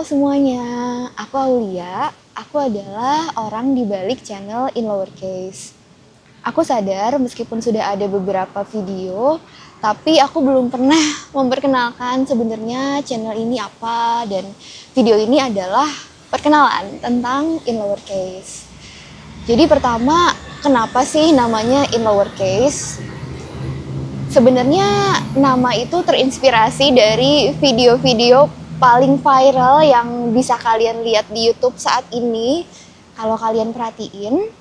semuanya, aku Aulia. Aku adalah orang di balik channel In Lowercase. Aku sadar meskipun sudah ada beberapa video, tapi aku belum pernah memperkenalkan sebenarnya channel ini apa, dan video ini adalah perkenalan tentang In Lowercase. Jadi pertama, kenapa sih namanya In Lowercase? Sebenarnya nama itu terinspirasi dari video-video paling viral yang bisa kalian lihat di YouTube saat ini. Kalau kalian perhatiin,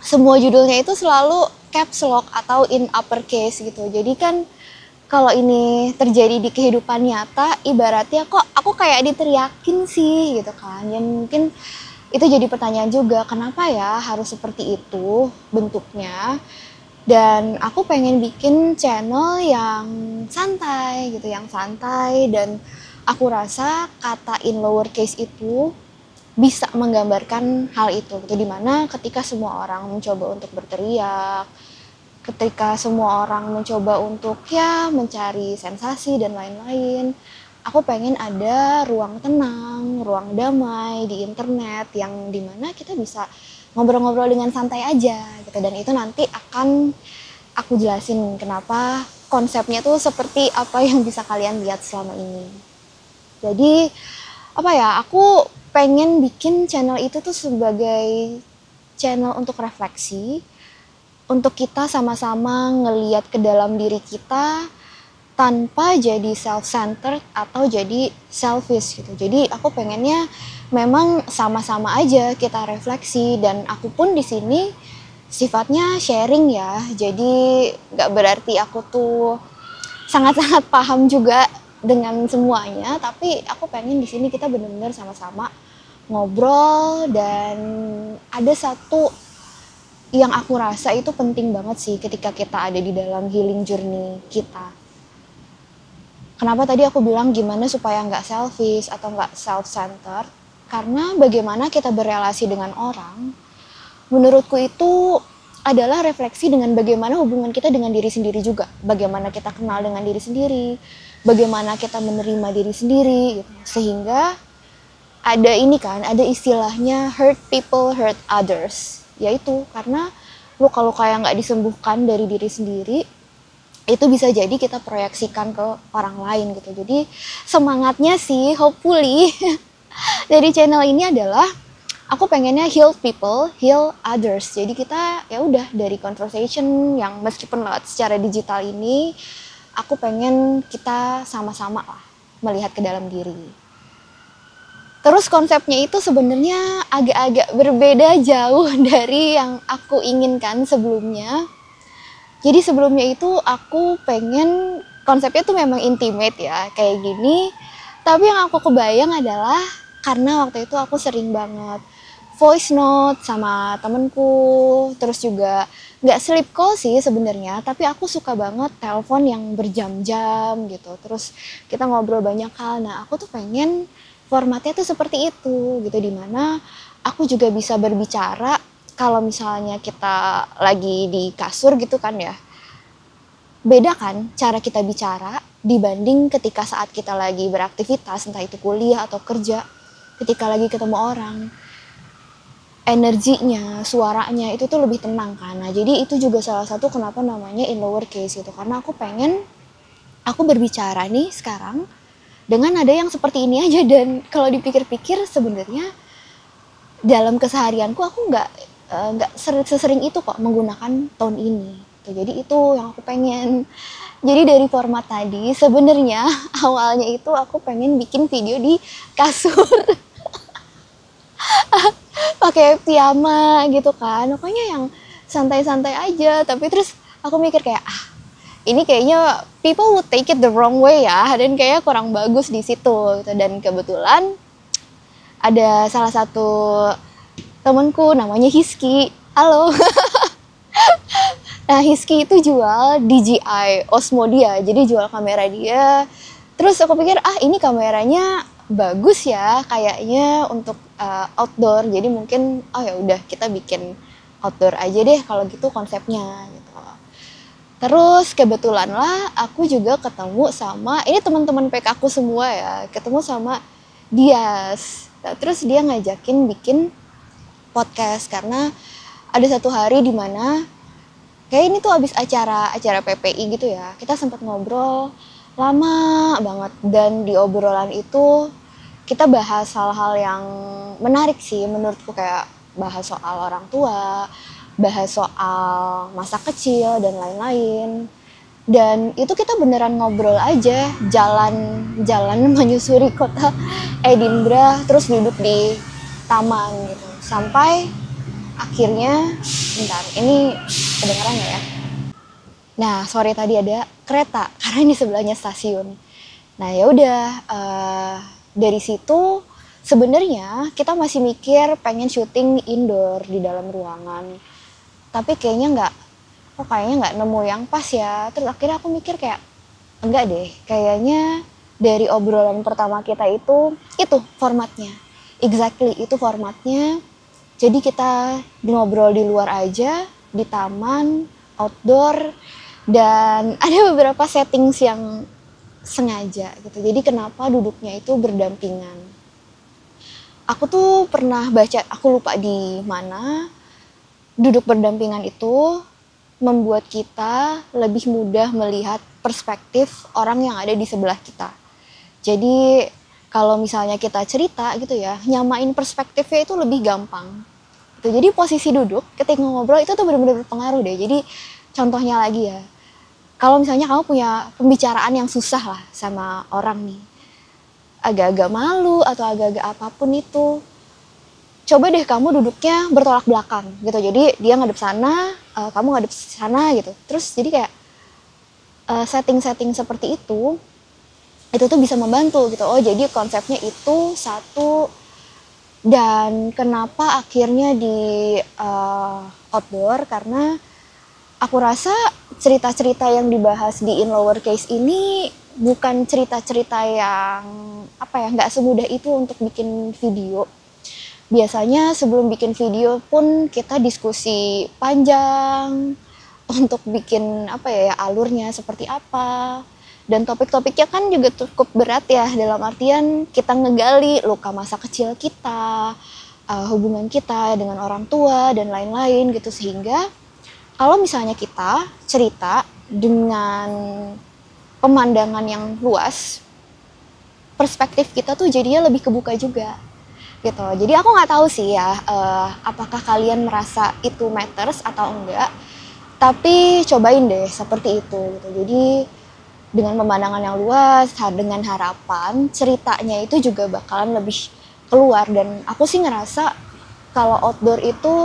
semua judulnya itu selalu caps lock atau in uppercase gitu. Jadi kan kalau ini terjadi di kehidupan nyata, ibaratnya kok aku kayak diteriakin sih gitu kan. Ya mungkin itu jadi pertanyaan juga, kenapa ya harus seperti itu bentuknya? Dan aku pengen bikin channel yang santai gitu, dan aku rasa kata in lowercase itu bisa menggambarkan hal itu gitu, dimana ketika semua orang mencoba untuk berteriak, ketika semua orang mencoba untuk ya mencari sensasi dan lain-lain, aku pengen ada ruang tenang, ruang damai di internet yang dimana kita bisa ngobrol-ngobrol dengan santai aja gitu. Dan itu nanti akan aku jelasin kenapa konsepnya tuh seperti apa yang bisa kalian lihat selama ini. Jadi apa ya, aku pengen bikin channel itu tuh sebagai channel untuk refleksi, untuk kita sama-sama ngeliat ke dalam diri kita tanpa jadi self-centered atau jadi selfish gitu. Jadi aku pengennya memang sama-sama aja kita refleksi, dan aku pun di sini sifatnya sharing ya. Jadi nggak berarti aku tuh sangat-sangat paham juga dengan semuanya, tapi aku pengen di sini kita benar-benar sama-sama ngobrol. Dan ada satu yang aku rasa itu penting banget sih ketika kita ada di dalam healing journey kita. Kenapa tadi aku bilang gimana supaya nggak selfish atau nggak self-centered? Karena bagaimana kita berelasi dengan orang, menurutku itu adalah refleksi dengan bagaimana hubungan kita dengan diri sendiri juga. Bagaimana kita kenal dengan diri sendiri, bagaimana kita menerima diri sendiri, gitu. Sehingga ada ini kan, ada istilahnya hurt people, hurt others. Yaitu karena luka-luka yang nggak disembuhkan dari diri sendiri, itu bisa jadi kita proyeksikan ke orang lain gitu. Jadi semangatnya sih hopefully dari channel ini adalah aku pengennya heal people, heal others. Jadi kita ya udah dari conversation yang meskipun lewat secara digital ini, aku pengen kita sama-sama lah melihat ke dalam diri. Terus konsepnya itu sebenarnya agak-agak berbeda jauh dari yang aku inginkan sebelumnya. Jadi sebelumnya itu aku pengen konsepnya tuh memang intimate ya, kayak gini. Tapi yang aku kebayang adalah karena waktu itu aku sering banget voice note sama temenku, terus juga nggak sleep call sih sebenarnya, tapi aku suka banget telepon yang berjam-jam gitu. Terus kita ngobrol banyak hal. Nah, aku tuh pengen formatnya tuh seperti itu gitu, dimana aku juga bisa berbicara. Kalau misalnya kita lagi di kasur gitu kan ya, beda kan cara kita bicara dibanding ketika saat kita lagi beraktivitas, entah itu kuliah atau kerja. Ketika lagi ketemu orang, energinya, suaranya itu tuh lebih tenang kan. Nah, jadi itu juga salah satu kenapa namanya in lowercase gitu. Karena aku pengen aku berbicara nih sekarang dengan nada yang seperti ini aja. Dan kalau dipikir-pikir sebenarnya dalam keseharianku aku nggak sesering itu kok menggunakan tone ini. Jadi itu yang aku pengen. Jadi dari format tadi sebenarnya awalnya itu aku pengen bikin video di kasur pakai piyama gitu kan, pokoknya yang santai-santai aja. Tapi terus aku mikir kayak ini kayaknya people would take it the wrong way ya, dan kayaknya kurang bagus di situ gitu. Dan kebetulan ada salah satu temenku namanya Hiski. Halo. Nah, Hiski itu jual DJI Osmo dia, jadi jual kamera dia. Terus aku pikir ini kameranya bagus ya kayaknya untuk outdoor. Jadi mungkin ya udah kita bikin outdoor aja deh kalau gitu konsepnya gitu. Terus kebetulan lah aku juga ketemu sama ini teman-teman PK aku semua ya, ketemu sama Dias. Nah, terus dia ngajakin bikin podcast karena ada satu hari di mana kayak ini tuh abis acara PPI gitu ya. Kita sempat ngobrol lama banget dan di obrolan itu kita bahas hal-hal yang menarik sih menurutku, kayak bahas soal orang tua, bahas soal masa kecil dan lain-lain. Dan itu kita beneran ngobrol aja, jalan menyusuri kota Edinburgh, terus duduk di taman gitu. Sampai akhirnya, bentar, ini kedengeran nggak ya? Nah, sore tadi ada kereta karena ini sebelahnya stasiun. Nah, ya udah, dari situ sebenarnya kita masih mikir pengen syuting indoor di dalam ruangan. Tapi kayaknya nggak nemu yang pas ya. Terus akhirnya aku mikir kayak enggak deh, kayaknya dari obrolan pertama kita itu formatnya. Exactly, itu formatnya. Jadi kita ngobrol di luar aja, di taman, outdoor, dan ada beberapa settings yang sengaja gitu. Jadi kenapa duduknya itu berdampingan. Aku tuh pernah baca, aku lupa di mana, duduk berdampingan itu membuat kita lebih mudah melihat perspektif orang yang ada di sebelah kita. Jadi kalau misalnya kita cerita gitu ya, nyamain perspektifnya itu lebih gampang. Gitu. Jadi posisi duduk ketika ngobrol itu tuh benar-benar berpengaruh deh. Jadi contohnya lagi ya, kalau misalnya kamu punya pembicaraan yang susah lah sama orang nih, agak-agak malu atau agak-agak apapun itu, coba deh kamu duduknya bertolak belakang gitu. Jadi dia ngadep sana, kamu ngadep sana gitu. Terus jadi kayak setting-setting seperti itu tuh bisa membantu gitu. Oh, jadi konsepnya itu satu. Dan kenapa akhirnya di outdoor, karena aku rasa cerita-cerita yang dibahas di In Lowercase ini bukan cerita-cerita yang nggak semudah itu untuk bikin video. Biasanya sebelum bikin video pun kita diskusi panjang untuk bikin alurnya seperti apa. Dan topik-topiknya kan juga cukup berat ya, dalam artian kita ngegali luka masa kecil kita, hubungan kita dengan orang tua dan lain-lain gitu. Sehingga kalau misalnya kita cerita dengan pemandangan yang luas, perspektif kita tuh jadinya lebih kebuka juga gitu. Jadi aku nggak tahu sih ya, apakah kalian merasa itu matters atau enggak, tapi cobain deh seperti itu gitu. Jadi dengan pemandangan yang luas, dengan harapan ceritanya itu juga bakalan lebih keluar. Dan aku sih ngerasa kalau outdoor itu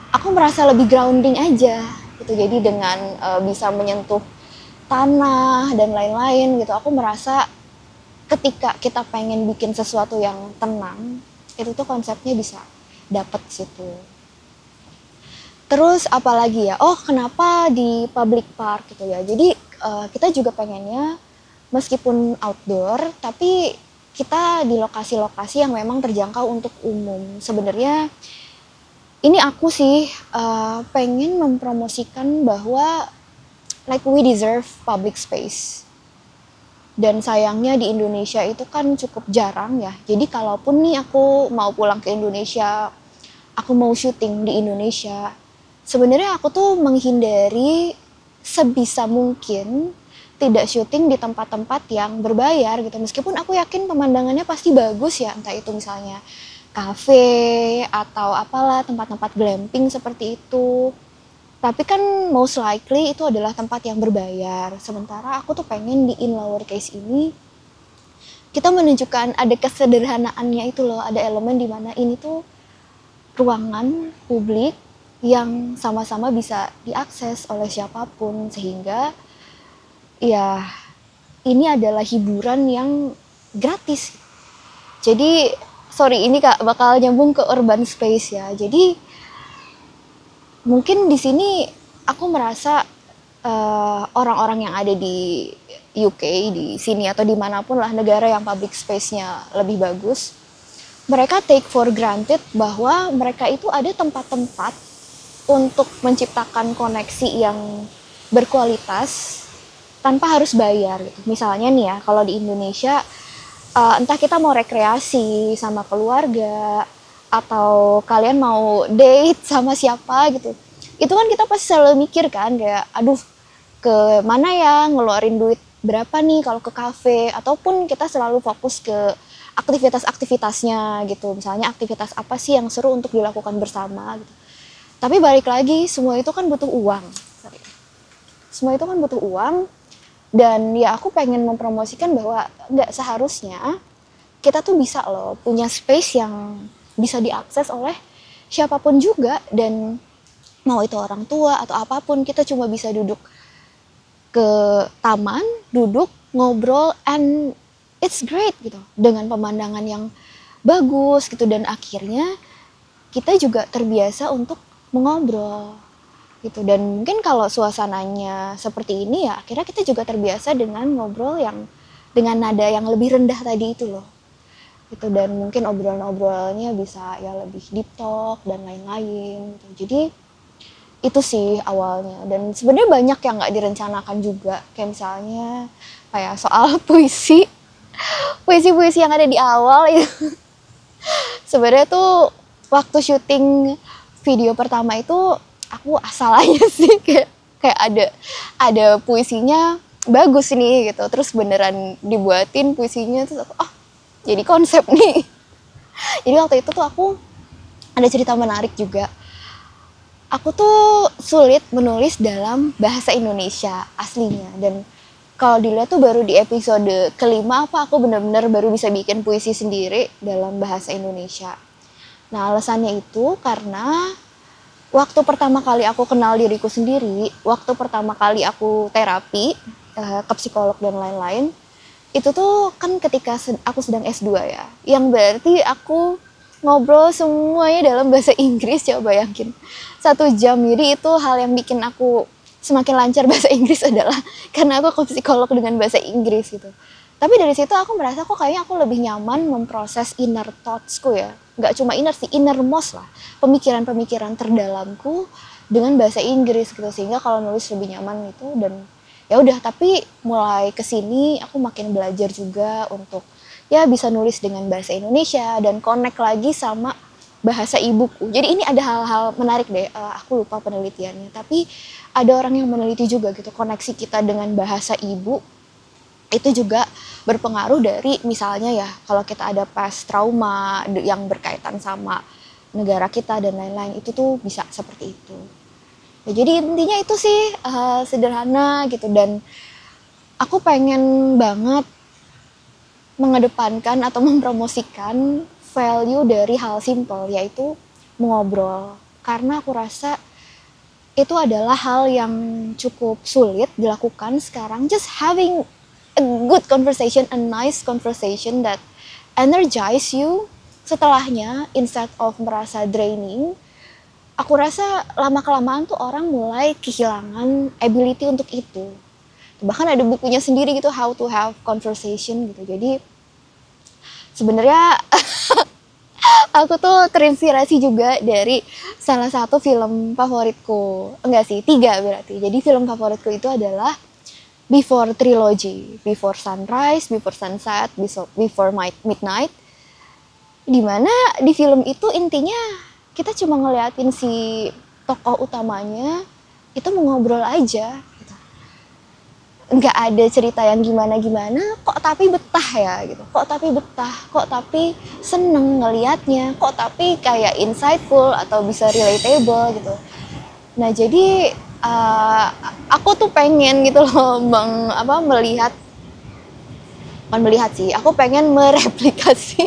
aku merasa lebih grounding aja gitu. Jadi dengan bisa menyentuh tanah dan lain-lain gitu, aku merasa ketika kita pengen bikin sesuatu yang tenang, itu tuh konsepnya bisa dapet situ. Terus apalagi ya, kenapa di public park gitu ya. Jadi kita juga pengennya meskipun outdoor, tapi kita di lokasi-lokasi yang memang terjangkau untuk umum. Sebenarnya ini aku sih pengen mempromosikan bahwa like we deserve public space. Dan sayangnya di Indonesia itu kan cukup jarang ya. Jadi kalaupun nih aku mau pulang ke Indonesia, aku mau syuting di Indonesia, sebenarnya aku tuh menghindari sebisa mungkin tidak syuting di tempat-tempat yang berbayar gitu. Meskipun aku yakin pemandangannya pasti bagus ya, entah itu misalnya kafe atau apalah, tempat-tempat glamping seperti itu. Tapi kan most likely itu adalah tempat yang berbayar. Sementara aku tuh pengen di In Lowercase ini kita menunjukkan ada kesederhanaannya itu loh. Ada elemen di mana ini tuh ruangan publik yang sama-sama bisa diakses oleh siapapun. Sehingga ya ini adalah hiburan yang gratis. Jadi sorry, ini bakal nyambung ke urban space ya. Jadi mungkin di sini aku merasa orang-orang yang ada di UK, di sini atau dimanapun lah negara yang public space-nya lebih bagus, mereka take for granted bahwa mereka itu ada tempat-tempat untuk menciptakan koneksi yang berkualitas tanpa harus bayar gitu. Misalnya nih ya, kalau di Indonesia entah kita mau rekreasi sama keluarga atau kalian mau date sama siapa gitu, itu kan kita pasti selalu mikir kan kayak aduh ke mana ya, ngeluarin duit berapa nih kalau ke kafe, ataupun kita selalu fokus ke aktivitas-aktivitasnya gitu, misalnya aktivitas apa sih yang seru untuk dilakukan bersama gitu. Tapi balik lagi, semua itu kan butuh uang. Semua itu kan butuh uang, dan ya aku pengen mempromosikan bahwa nggak seharusnya kita tuh bisa loh punya space yang bisa diakses oleh siapapun juga, dan mau itu orang tua atau apapun, kita cuma bisa duduk ke taman, duduk, ngobrol, and it's great gitu, dengan pemandangan yang bagus gitu, dan akhirnya kita juga terbiasa untuk mengobrol gitu. Dan mungkin kalau suasananya seperti ini ya akhirnya kita juga terbiasa dengan ngobrol yang dengan nada yang lebih rendah tadi itu loh gitu, dan mungkin obrolan-obrolannya bisa ya lebih deep talk dan lain-lain gitu. Jadi itu sih awalnya, dan sebenarnya banyak yang nggak direncanakan juga, kayak misalnya kayak soal puisi yang ada di awal itu. Sebenarnya tuh waktu syuting video pertama itu aku asal aja sih, kayak ada puisinya bagus nih gitu, terus beneran dibuatin puisinya, terus aku jadi konsep nih. Jadi waktu itu tuh aku ada cerita menarik juga. Aku tuh sulit menulis dalam bahasa Indonesia aslinya, dan kalau dilihat tuh baru di episode kelima aku benar-benar baru bisa bikin puisi sendiri dalam bahasa Indonesia. Nah, alasannya itu karena waktu pertama kali aku kenal diriku sendiri, waktu pertama kali aku terapi ke psikolog dan lain-lain, itu tuh kan ketika aku sedang S2 ya, yang berarti aku ngobrol semuanya dalam bahasa Inggris. Coba bayangin 1 jam. Jadi itu hal yang bikin aku semakin lancar bahasa Inggris adalah karena aku ke psikolog dengan bahasa Inggris gitu. Tapi dari situ aku merasa kok kayaknya aku lebih nyaman memproses inner thoughts-ku ya. Nggak cuma inner sih, innermost lah. Pemikiran-pemikiran terdalamku dengan bahasa Inggris gitu. Sehingga kalau nulis lebih nyaman itu, dan ya udah. Tapi mulai kesini aku makin belajar juga untuk ya bisa nulis dengan bahasa Indonesia dan connect lagi sama bahasa ibuku. Jadi ini ada hal-hal menarik deh, aku lupa penelitiannya, tapi ada orang yang meneliti juga gitu, koneksi kita dengan bahasa ibu itu juga berpengaruh dari misalnya ya kalau kita ada past trauma yang berkaitan sama negara kita dan lain-lain, itu tuh bisa seperti itu. Ya, jadi intinya itu sih sederhana gitu, dan aku pengen banget mengedepankan atau mempromosikan value dari hal simple, yaitu mengobrol. Karena aku rasa itu adalah hal yang cukup sulit dilakukan sekarang. Just having a good conversation, a nice conversation that energize you setelahnya, instead of merasa draining. Aku rasa lama-kelamaan tuh orang mulai kehilangan ability untuk itu. Bahkan ada bukunya sendiri gitu, how to have conversation gitu. Jadi sebenarnya aku tuh terinspirasi juga dari salah satu film favoritku. Enggak sih, 3 berarti. Jadi film favoritku itu adalah Before Trilogy, Before Sunrise, Before Sunset, Before Midnight. Dimana di film itu intinya kita cuma ngeliatin si tokoh utamanya itu mengobrol aja. Nggak ada cerita yang gimana-gimana, kok tapi betah ya gitu, kok tapi seneng ngelihatnya, kok tapi kayak insightful atau bisa relatable gitu. Nah jadi aku tuh pengen gitu loh melihat sih, aku pengen mereplikasi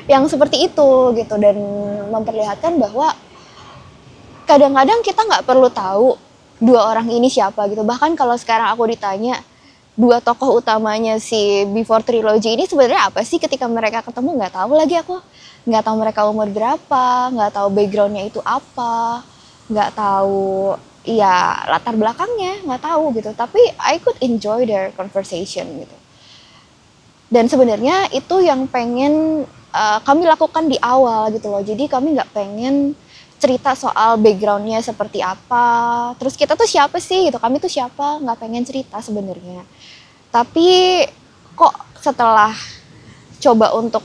yang seperti itu gitu, dan memperlihatkan bahwa kadang-kadang kita nggak perlu tahu 2 orang ini siapa gitu. Bahkan kalau sekarang aku ditanya 2 tokoh utamanya si Before Trilogy ini sebenarnya apa sih, ketika mereka ketemu nggak tahu lagi aku. Nggak tahu mereka umur berapa, nggak tahu backgroundnya itu apa, nggak tahu ya latar belakangnya, nggak tahu gitu. Tapi I could enjoy their conversation gitu. Dan sebenarnya itu yang pengen kami lakukan di awal gitu loh. Jadi kami nggak pengen cerita soal backgroundnya seperti apa, terus kita tuh siapa sih gitu, kami tuh siapa, nggak pengen cerita sebenarnya. Tapi kok setelah coba untuk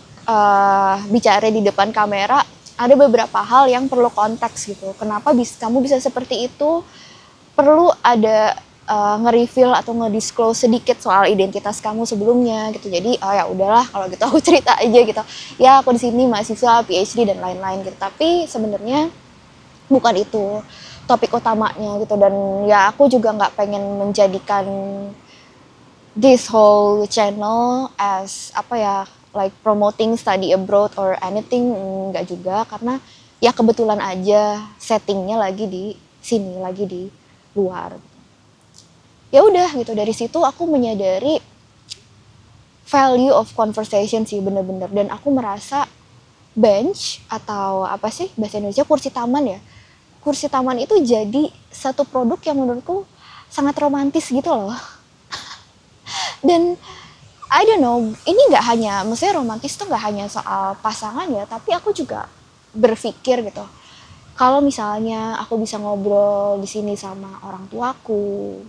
bicara di depan kamera, ada beberapa hal yang perlu konteks gitu. Kenapa kamu bisa seperti itu? Perlu ada nge-reveal atau nge-disclose sedikit soal identitas kamu sebelumnya gitu. Jadi ya udahlah kalau gitu aku cerita aja gitu. Ya aku di sini mahasiswa PhD dan lain-lain gitu. Tapi sebenarnya bukan itu topik utamanya gitu. Dan ya aku juga nggak pengen menjadikan this whole channel as like promoting study abroad or anything, enggak juga, karena ya kebetulan aja settingnya lagi di sini, lagi di luar. Ya udah gitu, dari situ aku menyadari value of conversation sih bener-bener. Dan aku merasa bench atau apa sih bahasa Indonesia, kursi taman ya, kursi taman itu jadi satu produk yang menurutku sangat romantis gitu loh. Dan I don't know, ini nggak hanya, maksudnya romantis tuh nggak hanya soal pasangan ya, tapi aku juga berpikir gitu, kalau misalnya aku bisa ngobrol di sini sama orang tuaku,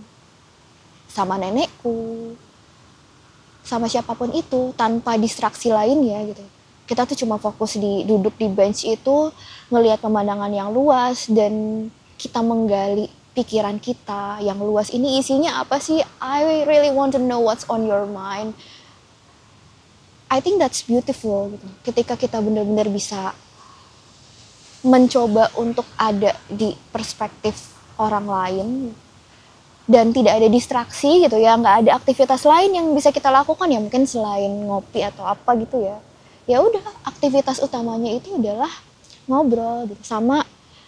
sama nenekku, sama siapapun itu, tanpa distraksi lainnya gitu. Kita tuh cuma fokus duduk di bench itu, ngelihat pemandangan yang luas, dan kita menggali pikiran kita yang luas. Ini isinya apa sih? I really want to know what's on your mind. I think that's beautiful gitu. Ketika kita benar-benar bisa mencoba untuk ada di perspektif orang lain dan tidak ada distraksi gitu ya, nggak ada aktivitas lain yang bisa kita lakukan ya, mungkin selain ngopi atau apa gitu ya. Ya udah, aktivitas utamanya itu adalah ngobrol gitu. Sama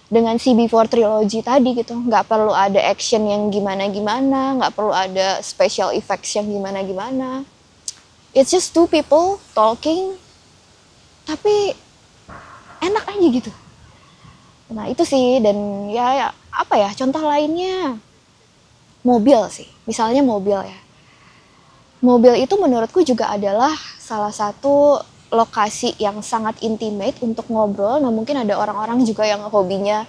dengan CB4 Trilogy tadi gitu, nggak perlu ada action yang gimana-gimana, nggak perlu ada special effects yang gimana-gimana. It's just two people talking, tapi enak aja gitu. Nah itu sih, dan ya apa ya, contoh lainnya mobil sih, misalnya mobil ya. Mobil itu menurutku juga adalah salah satu lokasi yang sangat intimate untuk ngobrol. Nah mungkin ada orang-orang juga yang hobinya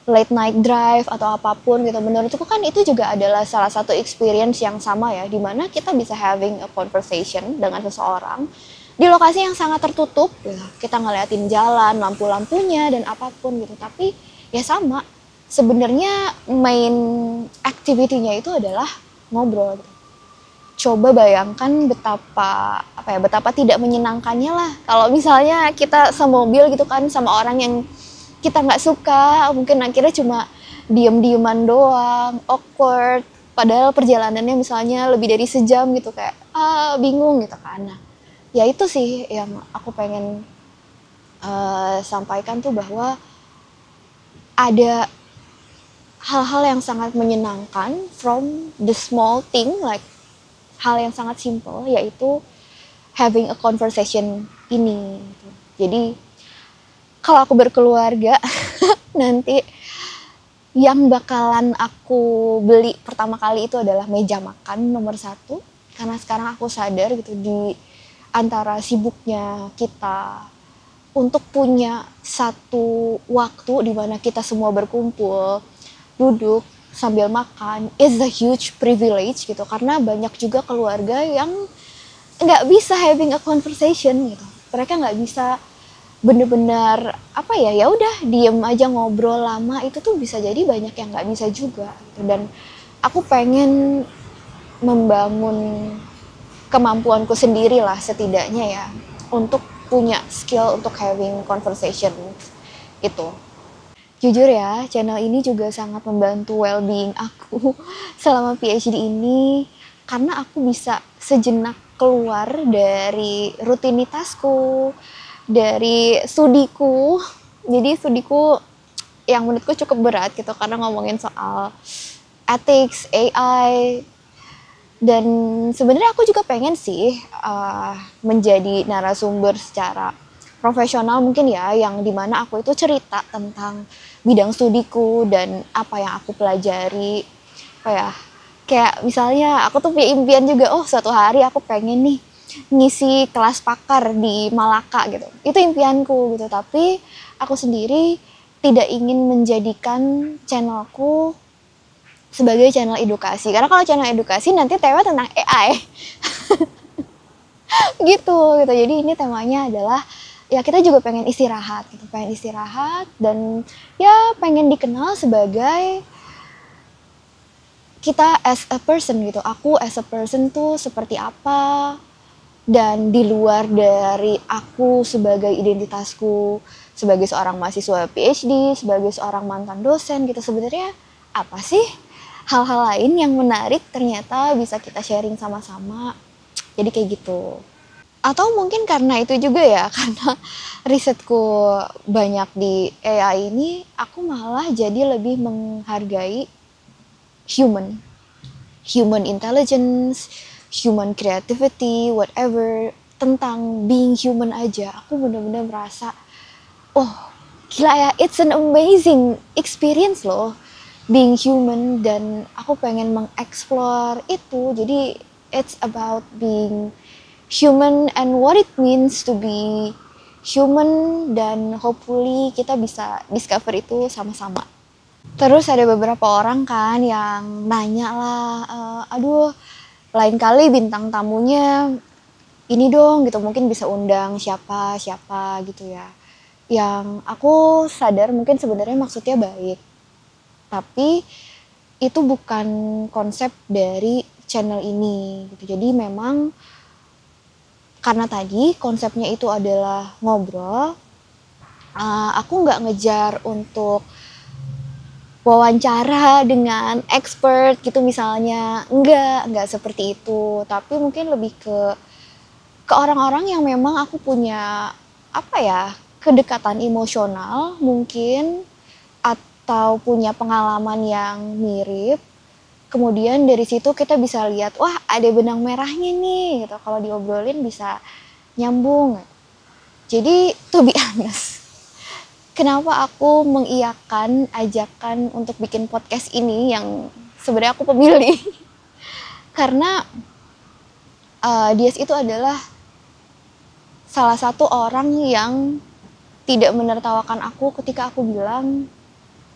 late night drive atau apapun gitu. Menurutku kan itu juga adalah salah satu experience yang sama ya, dimana kita bisa having a conversation dengan seseorang di lokasi yang sangat tertutup gitu. Kita ngeliatin jalan, lampu-lampunya dan apapun gitu. Tapi ya sama, sebenarnya main activity-nya itu adalah ngobrol gitu. Coba bayangkan betapa tidak menyenangkannya lah kalau misalnya kita semobil gitu kan sama orang yang kita nggak suka, mungkin akhirnya cuma diem-dieman doang, awkward, padahal perjalanannya misalnya lebih dari sejam gitu, kayak bingung gitu kan. Nah, ya itu sih yang aku pengen sampaikan tuh, bahwa ada hal-hal yang sangat menyenangkan from the small thing, like hal yang sangat simple, yaitu having a conversation ini. Jadi kalau aku berkeluarga nanti yang bakalan aku beli pertama kali itu adalah meja makan nomor 1, karena sekarang aku sadar gitu, di antara sibuknya kita untuk punya satu waktu di mana kita semua berkumpul, duduk sambil makan is a huge privilege gitu, karena banyak juga keluarga yang nggak bisa having a conversation gitu. Mereka nggak bisa bener-bener ya udah diem aja ngobrol lama, itu tuh bisa jadi banyak yang nggak bisa juga gitu. Dan aku pengen membangun kemampuanku sendiri lah setidaknya ya, untuk punya skill untuk having conversation itu. Jujur ya, channel ini juga sangat membantu well-being aku selama PhD ini, karena aku bisa sejenak keluar dari rutinitasku, dari studiku. Jadi studiku yang menurutku cukup berat gitu, karena ngomongin soal ethics, AI, dan sebenarnya aku juga pengen sih menjadi narasumber secara profesional mungkin ya, yang dimana aku itu cerita tentang bidang studiku dan apa yang aku pelajari. Kayak misalnya aku tuh punya impian juga, suatu hari aku pengen nih ngisi kelas pakar di Malaka gitu. Itu impianku gitu, tapi aku sendiri tidak ingin menjadikan channelku sebagai channel edukasi. Karena kalau channel edukasi nanti tema tentang AI. gitu. Jadi ini temanya adalah ya kita juga pengen istirahat gitu, dan ya pengen dikenal sebagai kita as a person gitu. Aku as a person tuh seperti apa, dan di luar dari aku sebagai identitasku sebagai seorang mahasiswa PhD, sebagai seorang mantan dosen gitu, sebenarnya apa sih hal-hal lain yang menarik ternyata bisa kita sharing sama-sama. Jadi kayak gitu. Atau mungkin karena itu juga ya, karena risetku banyak di AI ini, aku malah jadi lebih menghargai human. Human intelligence, human creativity, whatever. Tentang being human aja, aku bener-bener merasa, oh gila ya, it's an amazing experience loh, being human. Dan aku pengen mengeksplor itu. Jadi it's about being human and what it means to be human, dan hopefully kita bisa discover itu sama-sama. Terus ada beberapa orang kan yang nanya lah, aduh lain kali bintang tamunya ini dong gitu, mungkin bisa undang siapa gitu ya. Yang aku sadar mungkin sebenarnya maksudnya baik, tapi itu bukan konsep dari channel ini gitu. Jadi memang karena tadi konsepnya itu adalah ngobrol, aku nggak ngejar untuk wawancara dengan expert gitu misalnya, enggak seperti itu. Tapi mungkin lebih ke orang-orang yang memang aku punya apa ya, kedekatan emosional mungkin, atau punya pengalaman yang mirip. Kemudian dari situ kita bisa lihat, wah ada benang merahnya nih gitu, kalau diobrolin bisa nyambung. Jadi to be honest, kenapa aku mengiyakan ajakan untuk bikin podcast ini yang sebenarnya aku pemilih? Karena Dias itu adalah salah satu orang yang tidak menertawakan aku ketika aku bilang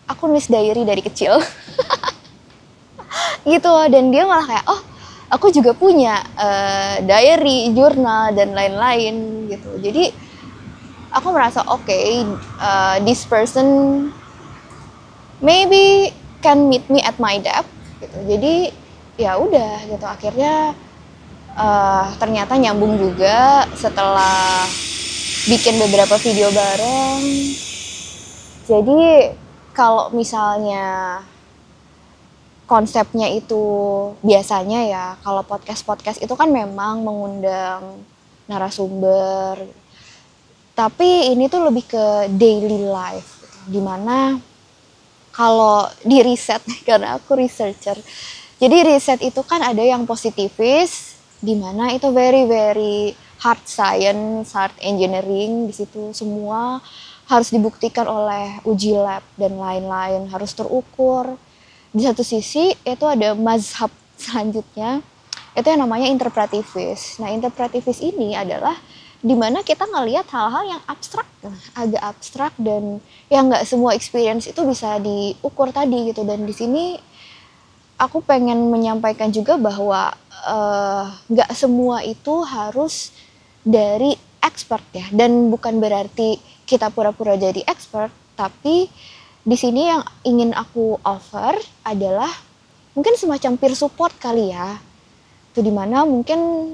aku nulis diary dari kecil. Gitu. Dan dia malah kayak, oh aku juga punya diary, jurnal, dan lain-lain gitu. Jadi aku merasa okay, this person maybe can meet me at my depth gitu. Jadi ya udah gitu, akhirnya ternyata nyambung juga setelah bikin beberapa video bareng. Jadi kalau misalnya konsepnya itu biasanya ya, kalau podcast itu kan memang mengundang narasumber, tapi ini tuh lebih ke daily life gitu. Dimana kalau di riset, karena aku researcher, jadi riset itu kan ada yang positivis, dimana itu very very hard science, hard engineering. Di situ semua harus dibuktikan oleh uji lab dan lain-lain, harus terukur. Di satu sisi itu ada mazhab selanjutnya, itu yang namanya interpretivis. Nah, interpretivis ini adalah dimana kita ngelihat hal-hal yang abstrak, agak abstrak, dan yang nggak semua experience itu bisa diukur tadi gitu. Dan di sini aku pengen menyampaikan juga bahwa nggak semua itu harus dari expert ya, dan bukan berarti kita pura-pura jadi expert, tapi di sini yang ingin aku offer adalah mungkin semacam peer support kali ya. Itu dimana mungkin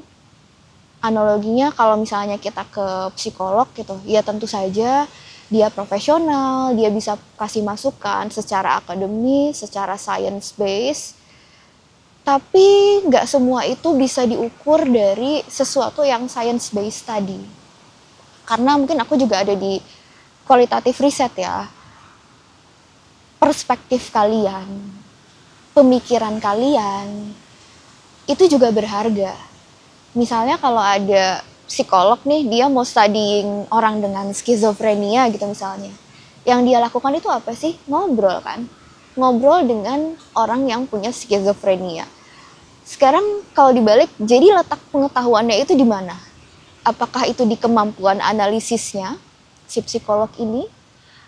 analoginya kalau misalnya kita ke psikolog gitu, ya tentu saja dia profesional, dia bisa kasih masukan secara akademis, secara science based, tapi nggak semua itu bisa diukur dari sesuatu yang science based tadi. Karena mungkin aku juga ada di kualitatif riset ya, perspektif kalian, pemikiran kalian, itu juga berharga. Misalnya kalau ada psikolog nih, dia mau studying orang dengan skizofrenia gitu misalnya. Yang dia lakukan itu apa sih? Ngobrol kan? Ngobrol dengan orang yang punya skizofrenia. Sekarang kalau dibalik, jadi letak pengetahuannya itu di mana? Apakah itu di kemampuan analisisnya, si psikolog ini,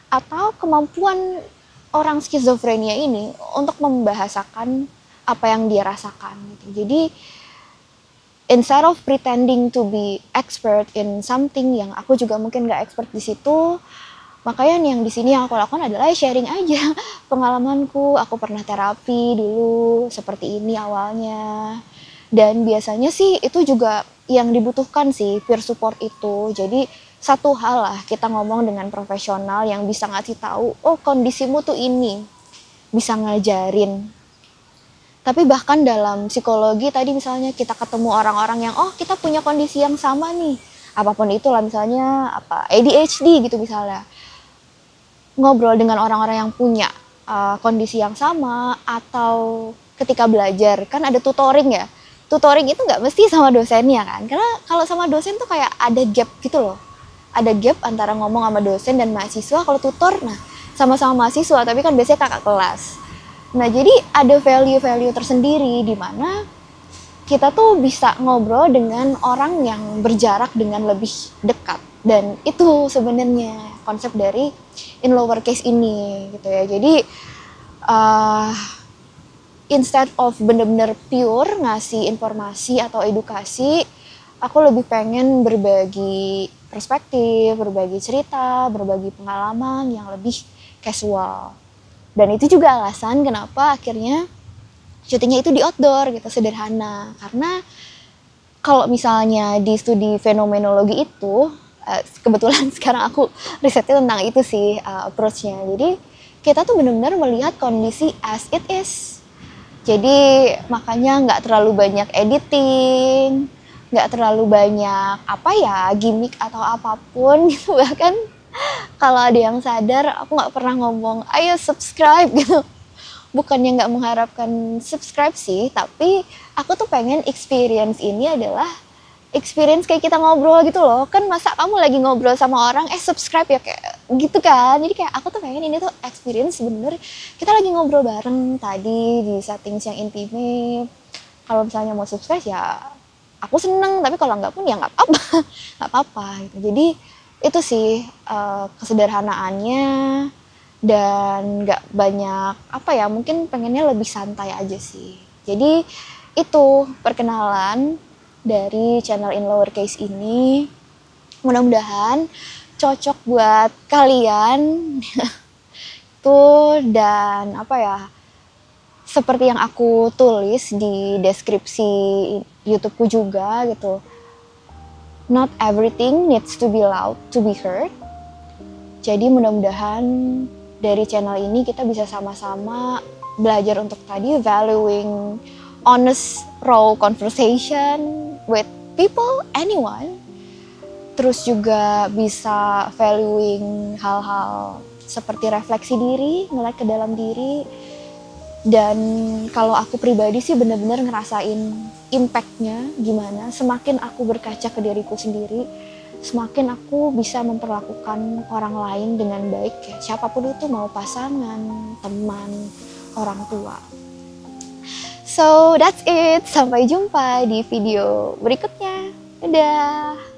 atau kemampuan orang skizofrenia ini untuk membahasakan apa yang dia rasakan gitu. Jadi instead of pretending to be expert in something yang aku juga mungkin gak expert di situ, makanya yang di sini yang aku lakukan adalah sharing aja pengalamanku. Aku pernah terapi dulu seperti ini awalnya, dan biasanya sih itu juga yang dibutuhkan sih, peer support itu. Jadi satu hal lah kita ngomong dengan profesional yang bisa ngasih tahu, oh kondisimu tuh ini, bisa ngajarin. Tapi bahkan dalam psikologi tadi misalnya kita ketemu orang-orang yang oh kita punya kondisi yang sama nih, apapun itulah, misalnya apa ADHD gitu misalnya, ngobrol dengan orang-orang yang punya kondisi yang sama, atau ketika belajar kan ada tutoring ya. Tutoring itu nggak mesti sama dosennya kan, karena kalau sama dosen tuh kayak ada gap gitu loh, ada gap antara ngomong sama dosen dan mahasiswa. Kalau tutor, nah sama-sama mahasiswa tapi kan biasanya kakak kelas. Nah jadi ada value-value tersendiri di mana kita tuh bisa ngobrol dengan orang yang berjarak dengan lebih dekat, dan itu sebenarnya konsep dari in lowercase ini gitu ya. Jadi instead of bener-bener pure ngasih informasi atau edukasi, aku lebih pengen berbagi perspektif, berbagi cerita, berbagi pengalaman yang lebih casual. Dan itu juga alasan kenapa akhirnya syutingnya itu di outdoor gitu, sederhana. Karena kalau misalnya di studi fenomenologi itu, kebetulan sekarang aku risetnya tentang itu sih approach-nya. Jadi kita tuh benar-benar melihat kondisi as it is. Jadi makanya nggak terlalu banyak editing, nggak terlalu banyak gimmick atau apapun gitu. Bahkan kalau ada yang sadar, aku nggak pernah ngomong ayo subscribe gitu. Bukannya nggak mengharapkan subscribe sih, tapi aku tuh pengen experience ini adalah experience kayak kita ngobrol gitu loh. Kan masa kamu lagi ngobrol sama orang subscribe ya kayak gitu kan. Jadi kayak aku tuh pengen ini tuh experience bener kita lagi ngobrol bareng tadi di settings yang intimate. Kalau misalnya mau subscribe ya aku seneng, tapi kalau nggak pun ya nggak apa-apa. Nggak apa-apa gitu. Jadi itu sih kesederhanaannya, dan nggak banyak mungkin pengennya lebih santai aja sih. Jadi itu perkenalan dari channel in lowercase ini, mudah-mudahan cocok buat kalian tuh. Dan seperti yang aku tulis di deskripsi YouTubeku juga gitu, not everything needs to be loud to be heard. Jadi mudah-mudahan dari channel ini kita bisa sama-sama belajar untuk tadi valuing honest raw conversation with people, anyone. Terus juga bisa valuing hal-hal seperti refleksi diri, ngeliat ke dalam diri. Dan kalau aku pribadi sih benar-benar ngerasain impact-nya gimana. Semakin aku berkaca ke diriku sendiri, semakin aku bisa memperlakukan orang lain dengan baik ya. Siapapun itu, mau pasangan, teman, orang tua. So that's it. Sampai jumpa di video berikutnya. Dadah.